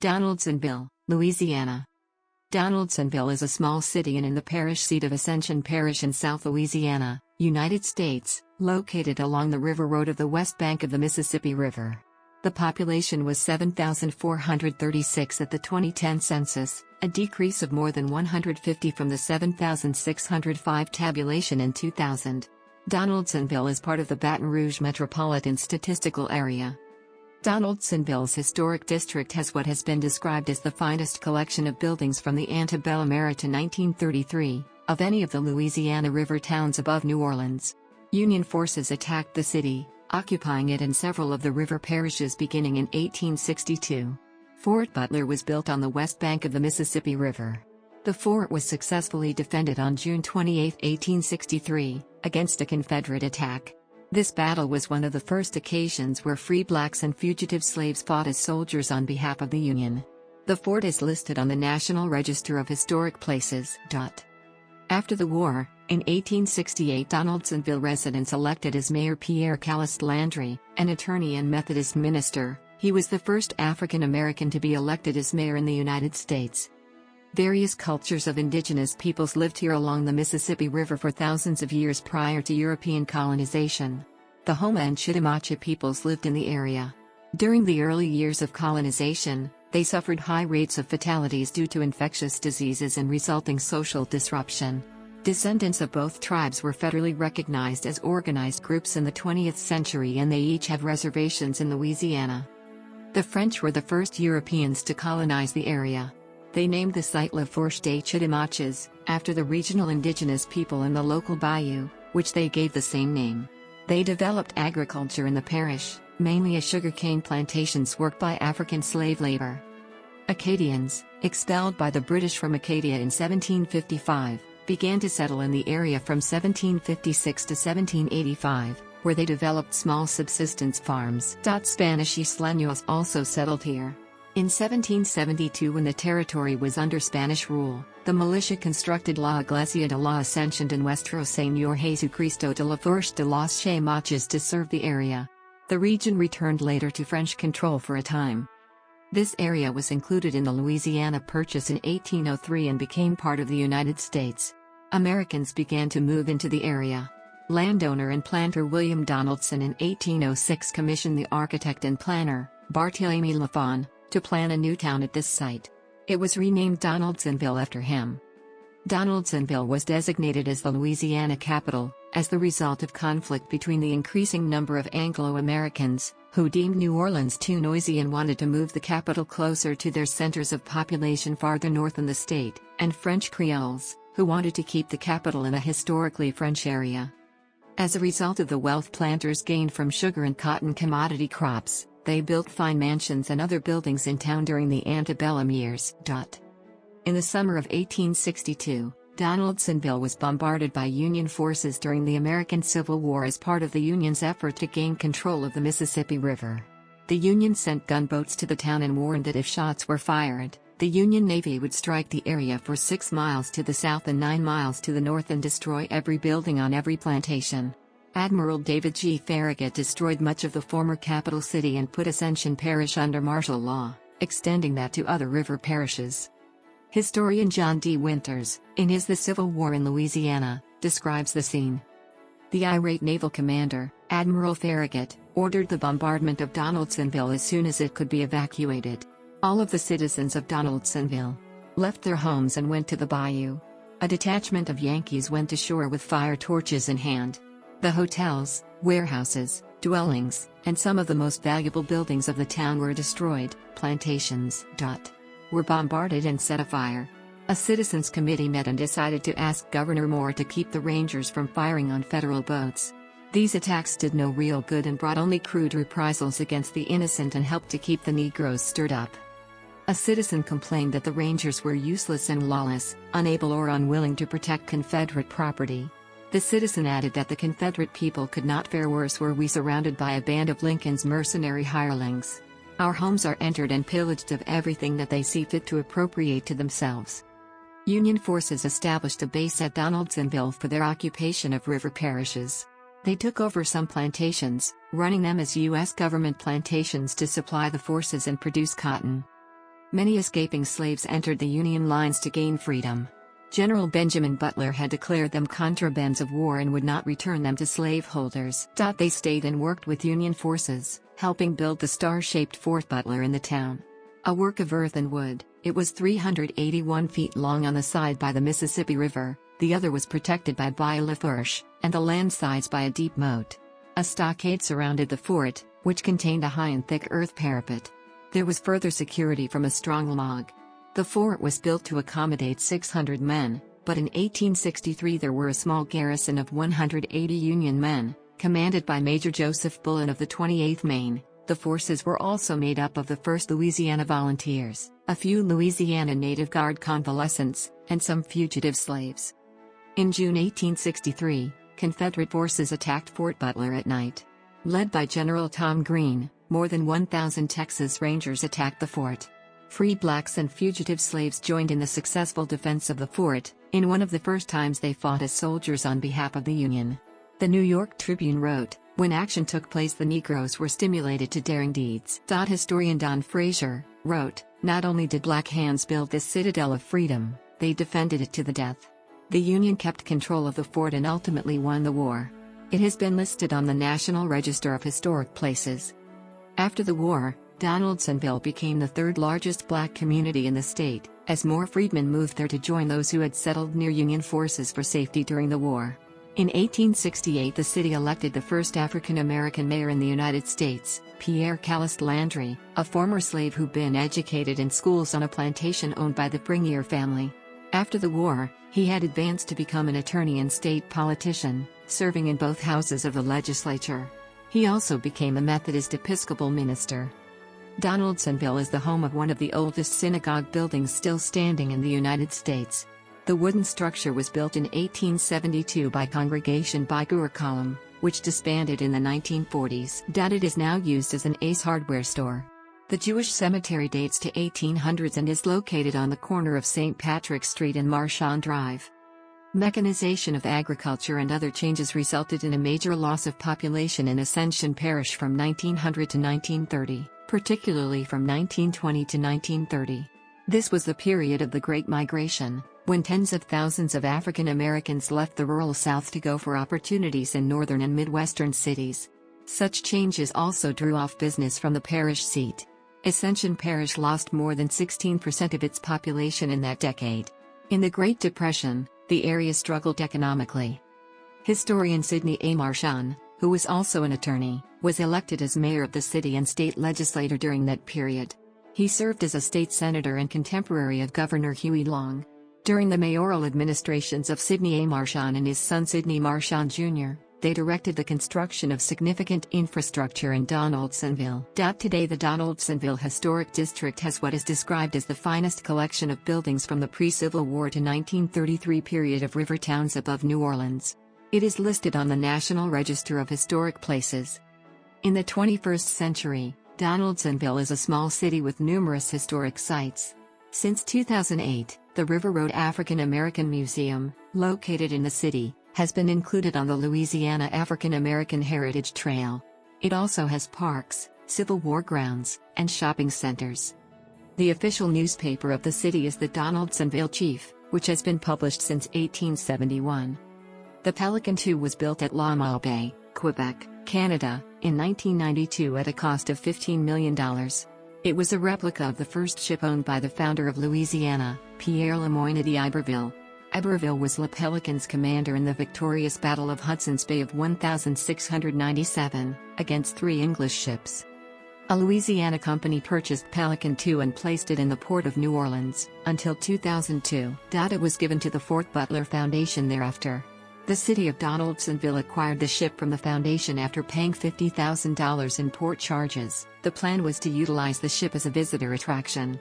Donaldsonville, Louisiana. Donaldsonville is a small city and in the parish seat of Ascension Parish in South Louisiana, United States, located along the river road of the west bank of the Mississippi River. The population was 7,436 at the 2010 census, a decrease of more than 150 from the 7,605 tabulation in 2000. Donaldsonville is part of the Baton Rouge Metropolitan Statistical Area. Donaldsonville's historic district has what has been described as the finest collection of buildings from the antebellum era to 1933, of any of the Louisiana River towns above New Orleans. Union forces attacked the city, occupying it and several of the river parishes beginning in 1862. Fort Butler was built on the west bank of the Mississippi River. The fort was successfully defended on June 28, 1863, against a Confederate attack. This battle was one of the first occasions where free blacks and fugitive slaves fought as soldiers on behalf of the Union. The fort is listed on the National Register of Historic Places. After the war, in 1868 Donaldsonville residents elected as Mayor Pierre Callist Landry, an attorney and Methodist minister. He was the first African American to be elected as mayor in the United States. Various cultures of indigenous peoples lived here along the Mississippi River for thousands of years prior to European colonization. The Homa and Chitimacha peoples lived in the area. During the early years of colonization, they suffered high rates of fatalities due to infectious diseases and resulting social disruption. Descendants of both tribes were federally recognized as organized groups in the 20th century, and they each have reservations in Louisiana. The French were the first Europeans to colonize the area. They named the site La Fourche des Chitimachas, after the regional indigenous people in the local bayou, which they gave the same name. They developed agriculture in the parish, mainly as sugarcane plantations worked by African slave labor. Acadians, expelled by the British from Acadia in 1755, began to settle in the area from 1756 to 1785, where they developed small subsistence farms. Spanish Isleños also settled here. In 1772, when the territory was under Spanish rule, the militia constructed La Iglesia de la Ascensión de Nuestro Señor Jesucristo de la Fourche de los Chimachas to serve the area. The region returned later to French control for a time. This area was included in the Louisiana Purchase in 1803 and became part of the United States. Americans began to move into the area. Landowner and planter William Donaldson in 1806 commissioned the architect and planner, Barthélemy Lafon, to plan a new town at this site. It was renamed Donaldsonville after him. Donaldsonville was designated as the Louisiana capital, as the result of conflict between the increasing number of Anglo-Americans, who deemed New Orleans too noisy and wanted to move the capital closer to their centers of population farther north in the state, and French Creoles, who wanted to keep the capital in a historically French area. As a result of the wealth planters gained from sugar and cotton commodity crops, they built fine mansions and other buildings in town during the antebellum years. In the summer of 1862, Donaldsonville was bombarded by Union forces during the American Civil War as part of the Union's effort to gain control of the Mississippi River. The Union sent gunboats to the town and warned that if shots were fired, the Union Navy would strike the area for 6 miles to the south and 9 miles to the north and destroy every building on every plantation. Admiral David G. Farragut destroyed much of the former capital city and put Ascension Parish under martial law, extending that to other river parishes. Historian John D. Winters, in his The Civil War in Louisiana, describes the scene. The irate naval commander, Admiral Farragut, ordered the bombardment of Donaldsonville as soon as it could be evacuated. All of the citizens of Donaldsonville left their homes and went to the bayou. A detachment of Yankees went ashore with fire torches in hand. The hotels, warehouses, dwellings, and some of the most valuable buildings of the town were destroyed. Plantations were bombarded and set afire. A citizens' committee met and decided to ask Governor Moore to keep the Rangers from firing on federal boats. These attacks did no real good and brought only crude reprisals against the innocent and helped to keep the Negroes stirred up. A citizen complained that the Rangers were useless and lawless, unable or unwilling to protect Confederate property. The citizen added that the Confederate people could not fare worse were we surrounded by a band of Lincoln's mercenary hirelings. Our homes are entered and pillaged of everything that they see fit to appropriate to themselves. Union forces established a base at Donaldsonville for their occupation of river parishes. They took over some plantations, running them as U.S. government plantations to supply the forces and produce cotton. Many escaping slaves entered the Union lines to gain freedom. General Benjamin Butler had declared them contrabands of war and would not return them to slaveholders. They stayed and worked with Union forces, helping build the star-shaped Fort Butler in the town. A work of earth and wood, it was 381 feet long on the side by the Mississippi River, the other was protected by Bayou Lafourche, and the land sides by a deep moat. A stockade surrounded the fort, which contained a high and thick earth parapet. There was further security from a strong log. The fort was built to accommodate 600 men, but in 1863 there were a small garrison of 180 Union men, commanded by Major Joseph Bullen of the 28th Maine. The forces were also made up of the 1st Louisiana Volunteers, a few Louisiana Native Guard convalescents, and some fugitive slaves. In June 1863, Confederate forces attacked Fort Butler at night. Led by General Tom Green, more than 1,000 Texas Rangers attacked the fort. Free blacks and fugitive slaves joined in the successful defense of the fort, in one of the first times they fought as soldiers on behalf of the Union. The New York Tribune wrote, "When action took place, the Negroes were stimulated to daring deeds." Historian Don Frazier wrote, "Not only did black hands build this citadel of freedom, they defended it to the death." The Union kept control of the fort and ultimately won the war. It has been listed on the National Register of Historic Places. After the war, Donaldsonville became the third largest black community in the state, as more freedmen moved there to join those who had settled near Union forces for safety during the war. In 1868 the city elected the first African-American mayor in the United States, Pierre Callist Landry, a former slave who'd been educated in schools on a plantation owned by the Pringier family. After the war, he had advanced to become an attorney and state politician, serving in both houses of the legislature. He also became a Methodist Episcopal minister. Donaldsonville is the home of one of the oldest synagogue buildings still standing in the United States. The wooden structure was built in 1872 by Congregation by Gur Column, which disbanded in the 1940s. It is now used as an Ace Hardware store. The Jewish cemetery dates to 1800s and is located on the corner of St. Patrick's Street and Marchand Drive. Mechanization of agriculture and other changes resulted in a major loss of population in Ascension Parish from 1900 to 1930. Particularly from 1920 to 1930. This was the period of the Great Migration, when tens of thousands of African Americans left the rural South to go for opportunities in northern and midwestern cities. Such changes also drew off business from the parish seat. Ascension Parish lost more than 16% of its population in that decade. In the Great Depression, the area struggled economically. Historian Sidney A. Marchand, who was also an attorney, was elected as mayor of the city and state legislator during that period. He served as a state senator and contemporary of Governor Huey Long. During the mayoral administrations of Sidney A. Marchand and his son Sidney Marchand Jr., they directed the construction of significant infrastructure in Donaldsonville. Today the Donaldsonville Historic District has what is described as the finest collection of buildings from the pre-Civil War to 1933 period of river towns above New Orleans. It is listed on the National Register of Historic Places. In the 21st century, Donaldsonville is a small city with numerous historic sites. Since 2008, the River Road African American Museum, located in the city, has been included on the Louisiana African American Heritage Trail. It also has parks, Civil War grounds, and shopping centers. The official newspaper of the city is the Donaldsonville Chief, which has been published since 1871. The Pelican II was built at Lamal Bay, Quebec, Canada, in 1992 at a cost of $15 million. It was a replica of the first ship owned by the founder of Louisiana, Pierre Le Moyne d'Iberville. Iberville was Le Pelican's commander in the victorious Battle of Hudson's Bay of 1697, against 3 English ships. A Louisiana company purchased Pelican II and placed it in the port of New Orleans, until 2002. It was given to the Fort Butler Foundation thereafter. The city of Donaldsonville acquired the ship from the foundation after paying $50,000 in port charges. The plan was to utilize the ship as a visitor attraction.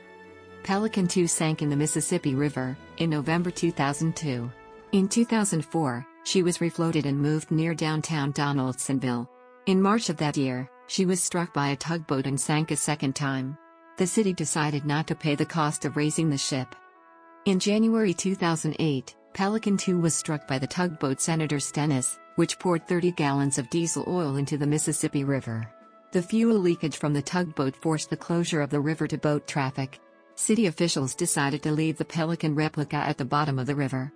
Pelican II sank in the Mississippi River, in November 2002. In 2004, she was refloated and moved near downtown Donaldsonville. In March of that year, she was struck by a tugboat and sank a second time. The city decided not to pay the cost of raising the ship. In January 2008, Pelican II was struck by the tugboat Senator Stennis, which poured 30 gallons of diesel oil into the Mississippi River. The fuel leakage from the tugboat forced the closure of the river to boat traffic. City officials decided to leave the Pelican replica at the bottom of the river.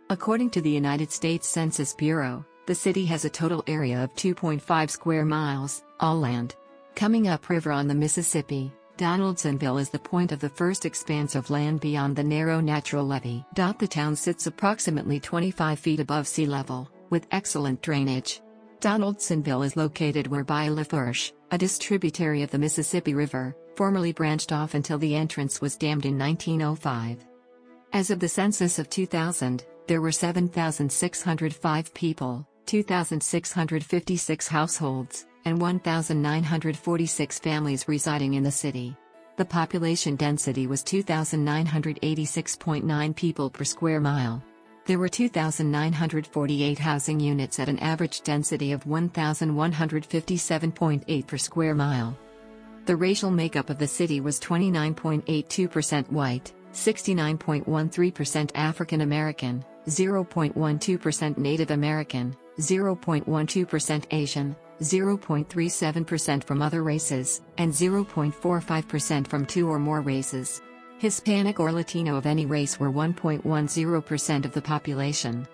According to the United States Census Bureau, the city has a total area of 2.5 square miles, all land. Coming upriver on the Mississippi, Donaldsonville is the point of the first expanse of land beyond the narrow natural levee. The town sits approximately 25 feet above sea level, with excellent drainage. Donaldsonville is located whereby Lafourche, a distributary of the Mississippi River, formerly branched off until the entrance was dammed in 1905. As of the census of 2000, there were 7,605 people, 2,656 households, and 1,946 families residing in the city. The population density was 2,986.9 people per square mile. There were 2,948 housing units at an average density of 1,157.8 per square mile. The racial makeup of the city was 29.82% white, 69.13% African American, 0.12% Native American, 0.12% Asian, 0.37% from other races, and 0.45% from two or more races. Hispanic or Latino of any race were 1.10% of the population.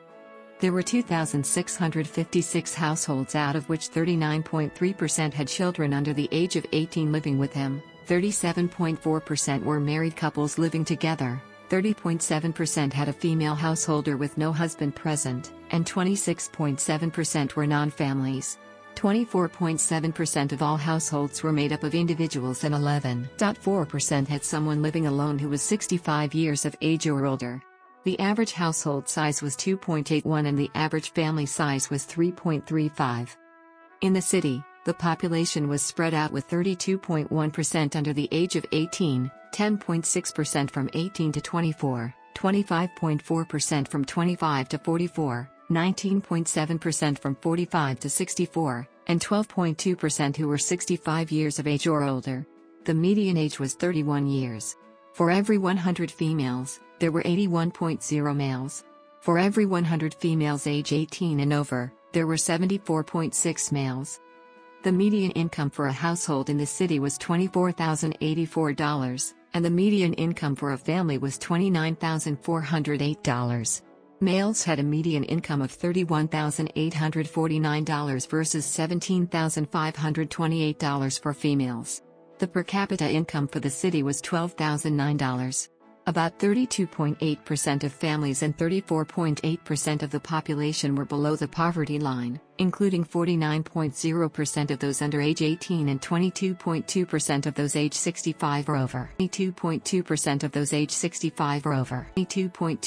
There were 2,656 households, out of which 39.3% had children under the age of 18 living with them, 37.4% were married couples living together, 30.7% had a female householder with no husband present, and 26.7% were non-families. 24.7% of all households were made up of individuals and 11.4% had someone living alone who was 65 years of age or older. The average household size was 2.81 and the average family size was 3.35. In the city, the population was spread out with 32.1% under the age of 18, 10.6% from 18 to 24, 25.4% from 25 to 44, 19.7% from 45 to 64, and 12.2% who were 65 years of age or older. The median age was 31 years. For every 100 females, there were 81.0 males. For every 100 females age 18 and over, there were 74.6 males. The median income for a household in the city was $24,084, and the median income for a family was $29,408. Males had a median income of $31,849 versus $17,528 for females. The per capita income for the city was $12,009. About 32.8% of families and 34.8% of the population were below the poverty line, including 49.0% of those under age 18 and 22.2% of those age 65 or over. 22.2% of those age 65 or over. 22.2